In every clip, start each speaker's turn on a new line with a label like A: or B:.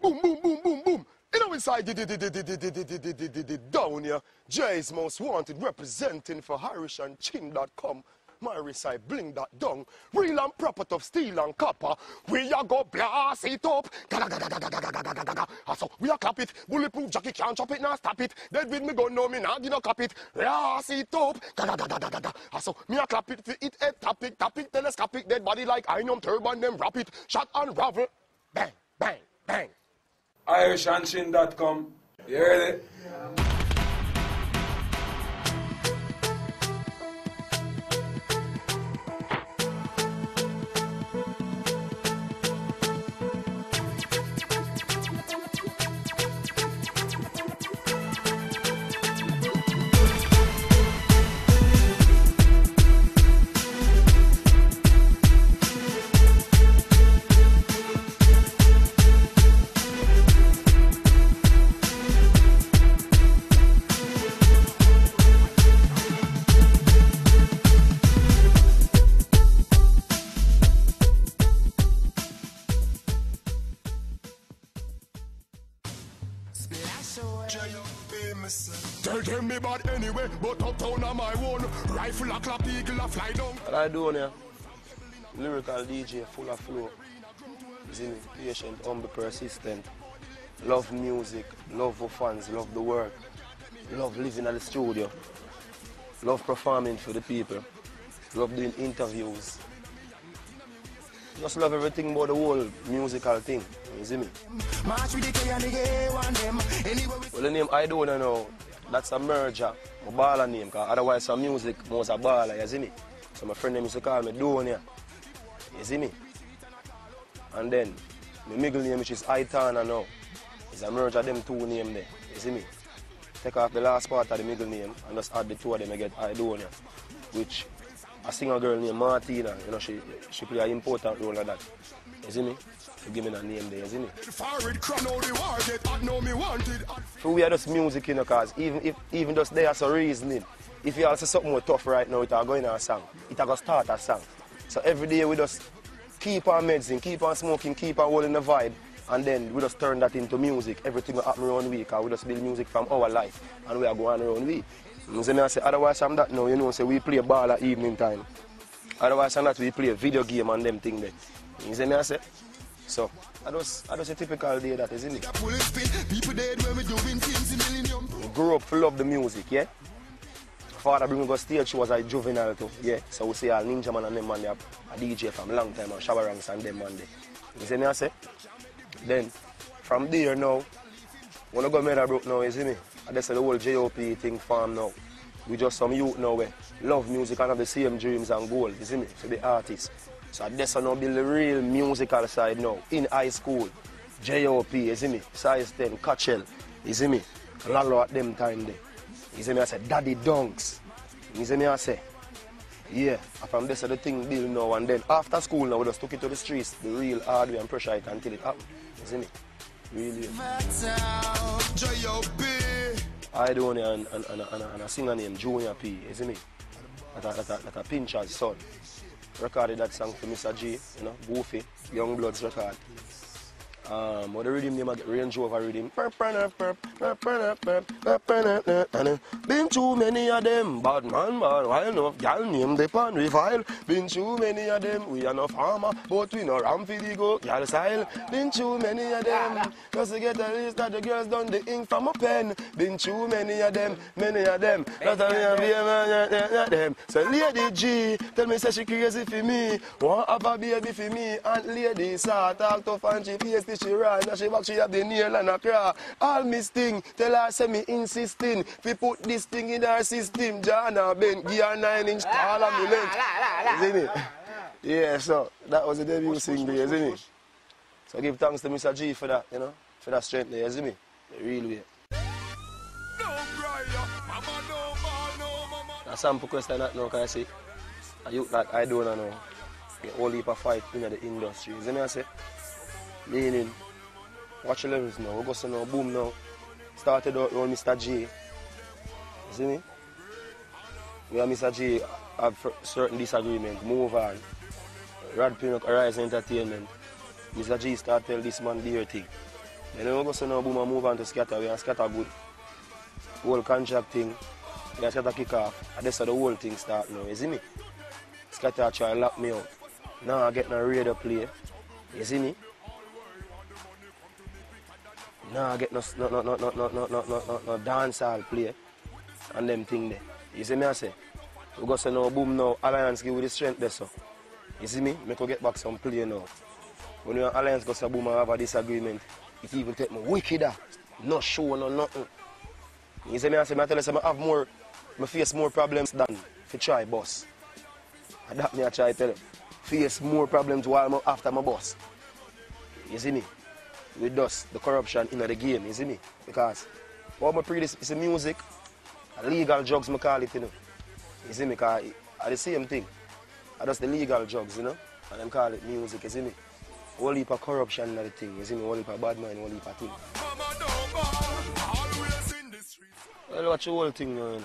A: Boom, boom, boom, boom, boom. You know inside the down here, Jay's most wanted representing for IrishandChin.com. My recite bling that down. Real and proper of steel and copper. We are go blast it up. So we are clap it. Bulletproof jacket can't chop it now stop it. Dead with me gun no me now did not cap it. Blast it up. So me a clap it for it head tap it telescopic dead body like iron turban them wrap it. Shot and ravel. Bang, bang, bang.
B: IrishandChin.com. You heard it? Yeah.
A: Tell them me bad anyway, but uptown on my own. Rifle a clap, eagle a fly down.
C: Aidonia, lyrical DJ, full of flow. Isn't it? Patient, humble, persistent. Love music, love for fans, love the work. Love living at the studio. Love performing for the people. Love doing interviews. Just love everything about the whole musical thing. You see me? Well, the name Aidonia now, that's a merger. My baller name, because otherwise some music was a baller, you see me? So my friend used to call me Aidonia. You see me? And then my middle name, which is Aidonia now, is a merger of them two names there. You see me? Take off the last part of the middle name and just add the two of them and get Aidonia, which a singer girl named Martina, you know, she play an important role in that. You see me? To give me that name there, you see me? So we are just music, you know, because even just there's a reasoning. If you also something more tough right now, it will go in a song. It will go start a song. So every day we just keep on medicine, keep on smoking, keep on holding the vibe, and then we just turn that into music. Everything will happen around we, because we just build music from our life, and we are going around we. You see me, I say, otherwise from that now, you know, say we play ball at evening time. Otherwise from that we play a video game and them thing there. You see me, I say? So, I just a typical day that, isn't it? We grew up to love the music, yeah? Father bring me go stage, she was a juvenile too, yeah? So we see all Ninja Man and them man, a DJ from long time, and Shabba Ranks and them man there. You see me, I say? Then, from there now, when I go Meadowbrook now, you see me? That's the whole JOP thing farm now. We just some youth now we love music and have the same dreams and goals, you see me, to be artists. So that's now build the real musical side now. In high school, JOP, you see me, size 10, Catchell, you see me, Lalo at them time there. You see me, I say, Daddy Dunks. You see me, I say, yeah, and from this the thing build now, and then after school now we just took it to the streets, the real hard way and pressure it until it happened. You see me? Really. Aidonia and a singer named Junior P, you see me? That a Pincher's son. Recorded that song for Mr. G, you know, Goofy, Young Bloods record. But the rhythm name I get Range Rover rhythm. Been too many of them, bad man, wild enough, gal name the pan revival. Been too many of them, we are no farmer, but we no ram for the go, gal style. Been too many of them, just to get a list that the girls done the ink from a pen. Been too many of them, that's a them. So Lady G, tell me say she crazy for me, want have a baby for me, and Lady Sa talk tough and she face she run, and she back, she have the nail and a crack. All me sting, tell her say me insisting. We put this thing in her system. Jana Ben, give her 9-inch tall and me length. Isn't it? Yeah, so that was the debut single, isn't it? So give thanks to Mr. G for that, you know, for that strength there, isn't it? The real way. A sample question that now, can I say? A youth like Aidonia now, get all heap of fight in the industry, isn't it? I say? Meaning, watch the levels now, we go to now, boom now. Started out around Mr. J. You see me? We and Mr. J have certain disagreement, move on. Rad Pinnock, Arise Entertainment. Mr. G started tell this man dear thing. Then we go so now boom and move on to scatter. We are scatter good. Whole contract thing. We are scatter kick off. And that's how the whole thing start now, you see me? Scatter try lock me out. Now I get no radio play. You see me? Now I get no dancehall play. And them thing there. You see me I say? We go say now boom now, Alliance give you the strength there so. You see me? Make we get back some play now. When you Alliance go say boom and have a disagreement, it even take me wickeder. No show, no nothing. You see me I say, I tell you I have more, I face more problems than if you try boss. And that me I try to tell you. Face more problems while I'm after my boss. You see me? With us, the corruption in the game, you see me? Because what I preach is music, legal drugs I call it, you know. You see me? Because it's the same thing. I just the legal drugs, you know, and them call it music, you see me? Whole heap of corruption in the thing, you see me? Whole heap of bad mind, whole heap of thing. Well, watch the whole thing now, you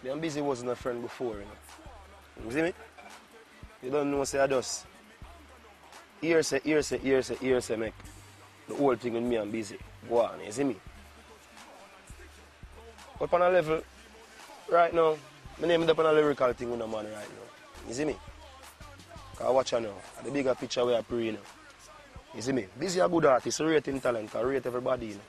C: know. I'm busy wasn't a friend before, you know. You see me? You don't know, say I just here say, make the whole thing with me and busy. Go on, you see me? But on a level, right now, my name is up on a lyrical thing with a man right now. You see me? Because watch her now. The bigger picture we are praying now. You see me? Busy a good artist, rating talent, can rate everybody, you know.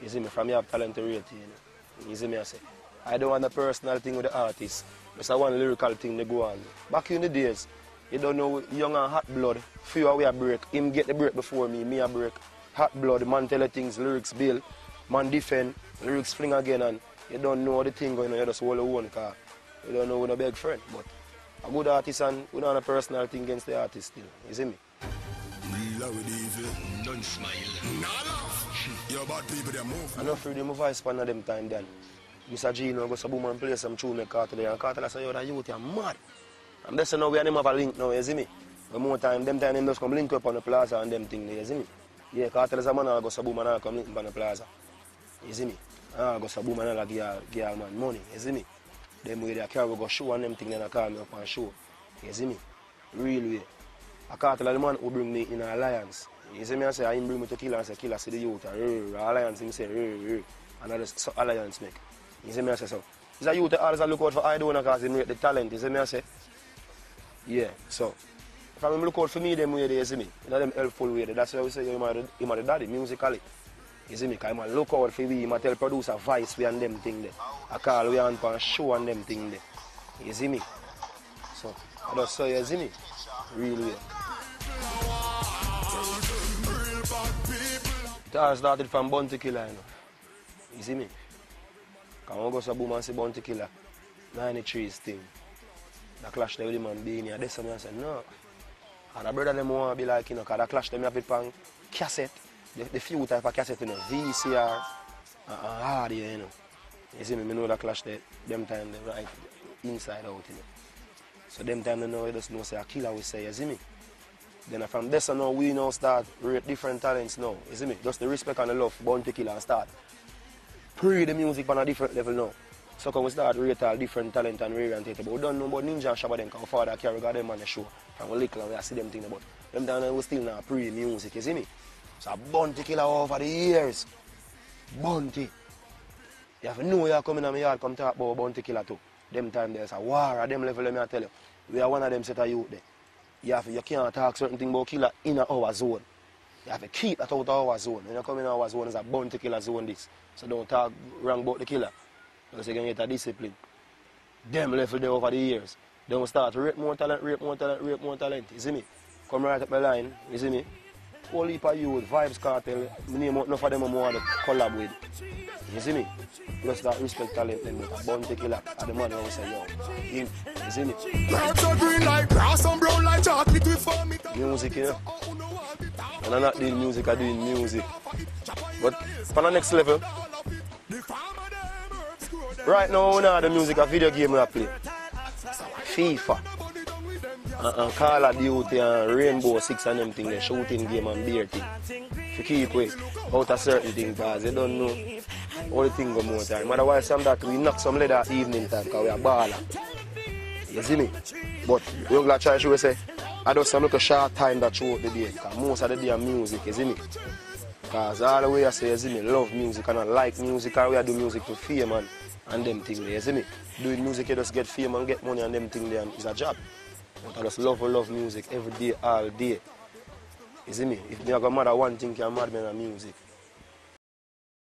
C: You see me? From you have talent to rate, you know. You see me I say? I don't want a personal thing with the artist. Just I want a lyrical thing to go on. Back in the days, you don't know, young and hot blood, few away a break. Him get the break before me a break. Hot blood, man tell the things, lyrics build, man defend, lyrics fling again, and you don't know the thing going on, you just hold the one car. You don't know when a big friend, but a good artist and we don't have a personal thing against the artist still. You see me?
D: Don't smile. You're bad people, they move.
C: I'm not afraid of my voice for them time then. Mr. Gino go to boom and play some tune, make Carter there, and Carter say, yo, that youth, you're mad. I'm just saying now we and him have a link now, you see me? One more time, them time him just come link up on the plaza and them thing there, you see me? Yeah, Carter is a man, I go to boom and I come link up on the plaza. You see me? I go to boom and I give a man money, you see me? Them way they carry go show and them thing then I call me up and show. You see me? Real way. I Carter the man who bring me in an alliance. You see me I say I bring me to Killer and say Killer see the youth and alliance him say and I just so alliance make. You see me I say so. Is a youth that always look out for Aidonia because he rate the talent, you see me I say? Yeah, so if I look out for me them way there, you see me? You know them helpful way there. That's why we say him are the daddy musically. You see me? Because I look out for we, I tell producer Vice we and them thing there. I call we on for show and them thing there. You see me? So I just say you see me? Really. It all started from Bounty Killer, you know. You see me? Because I go to boom and see Bounty Killer. 93's thing. The clash there with him and Beanie. And this and I said, no. And the brother them want to be like, you know, because the clash them have it on cassette. The few type of cassette, you know, VCR and hard, you know. You see me, I know the clash there, them time they right inside out, you know. So them time they know, you just know say a killer we say, you see me? Then from this on now, we now start rate different talents now, you see me? Just the respect and the love, Bounty Killer and start. Pre the music on a different level now. So can we start rate all different talent and rare and things. But we don't know about Ninja and Shabba them, because our father carry them on the show. From a little and we see them things about. Them time we still not pre-music, you see me? So Bounty Killer over the years. Bounty. You have to know you are coming to my yard, come talk about Bounty Killer too. Them time there's a war at them level, let me tell you. We are one of them set of youth there. You can't talk certain things about killer in our zone. You have to keep that out of our zone. When you come in our zone, it's a Bounty Killer zone this. So don't talk wrong about the killer. Because you can get a discipline. Them level there over the years. Then we start to rate more talent, you see me? Come right up my line, you see me? Whole heap of youth, Vibes Cartel, name out enough of them I want to collab with. You see me? Plus that respect talent, them Bounty Killer, and the man who say, yo, him, you see me? Music, you know? And I'm not doing music, I'm doing music. But for the next level, right now, we know the music, a video game I play. FIFA. And Call of Duty and Rainbow Six and them things, the shooting game and beer thing. To keep away out of certain things because you don't know how the thing go more time. Otherwise, some that we knock some leather evening time because we are baller. You see me? But we don't try to say, I just look a short time that throughout the day because most of the day are music, you see me? Because all the way I say, you see me, love music and I like music and we do music for fame and them things there, you see me? Doing music you just get fame and get money and them things there is a job. But I just love music every day, all day. You see me? If me I got mad at one thing, I'm mad at music.